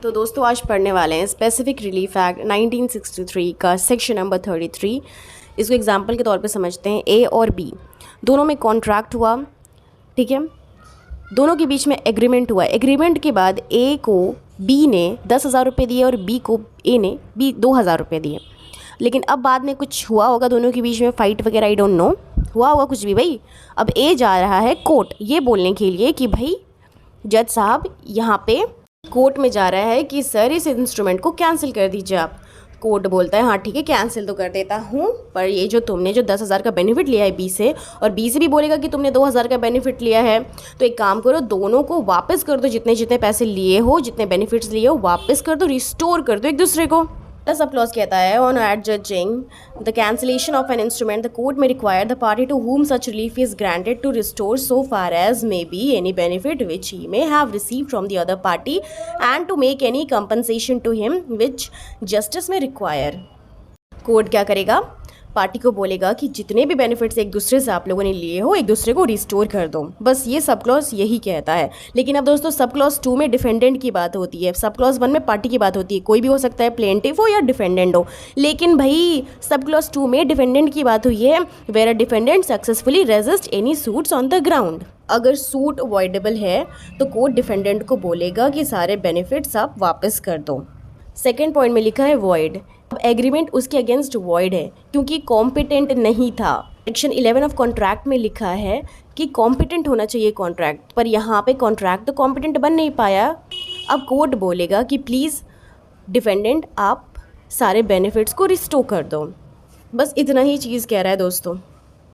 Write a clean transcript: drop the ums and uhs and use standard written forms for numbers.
तो दोस्तों आज पढ़ने वाले हैं स्पेसिफिक रिलीफ एक्ट 1963 का सेक्शन नंबर 33। इसको एग्जांपल के तौर पे समझते हैं। ए और बी दोनों में कॉन्ट्रैक्ट हुआ, ठीक है, दोनों के बीच में एग्रीमेंट हुआ। एग्रीमेंट के बाद ए को बी ने 10,000 रुपये दिए और बी को ए ने 2,000 रुपये दिए। लेकिन अब बाद में कुछ हुआ होगा दोनों के बीच में, फ़ाइट वगैरह, आई डोंट नो, हुआ होगा कुछ भी भाई। अब ए जा रहा है कोर्ट ये बोलने के लिए कि भाई जज साहब यहाँ पे कोर्ट में जा रहा है कि सर इस इंस्ट्रूमेंट को कैंसिल कर दीजिए आप। कोर्ट बोलता है हाँ ठीक है कैंसिल तो कर देता हूँ, पर ये जो तुमने जो 10,000 का बेनिफिट लिया है बी से, और बी से भी बोलेगा कि तुमने 2,000 का बेनिफिट लिया है, तो एक काम करो दोनों को वापस कर दो, जितने जितने पैसे लिए हो, जितने बेनिफिट्स लिए हो वापस कर दो, रिस्टोर कर दो एक दूसरे को। सब क्लॉज कहता है on adjudging the cancellation of an instrument the court में require the party to whom such relief is granted to restore so far as may be any benefit which he may have received from the other party and to make any compensation to him which justice may require। Court क्या करेगा, party को बोलेगा कि जितने भी benefits एक दूसरे से आप लोगों ने लिए हो एक दूसरे को रिस्टोर कर दो। बस ये सब क्लॉज यही कहता है। लेकिन अब दोस्तों सब क्लॉज 2 में डिफेंडेंट की बात होती है, सब क्लॉज 1 में पार्टी की बात होती है। कोई भी हो सकता है, प्लेंटिफ हो या डिफेंडेंट हो। लेकिन भाई सब क्लॉज 2 में डिफेंडेंट की बात हुई है, where a defendant successfully resist any suits on the ground. अगर सूट अवॉइडेबल है तो कोर्ट डिफेंडेंट को बोलेगा कि सारे बेनिफिट्स आप वापस कर दो। सेकेंड पॉइंट में लिखा है वॉइड। अब एग्रीमेंट उसके अगेंस्ट वॉइड है क्योंकि कॉम्पिटेंट नहीं था। सेक्शन 11 ऑफ कॉन्ट्रैक्ट में लिखा है कि कॉम्पिटेंट होना चाहिए कॉन्ट्रैक्ट, पर यहाँ पे कॉन्ट्रैक्ट तो कॉम्पिटेंट बन नहीं पाया। अब कोर्ट बोलेगा कि प्लीज़ डिफेंडेंट आप सारे बेनिफिट्स को रिस्टोर कर दो। बस इतना ही चीज़ कह रहा है दोस्तों।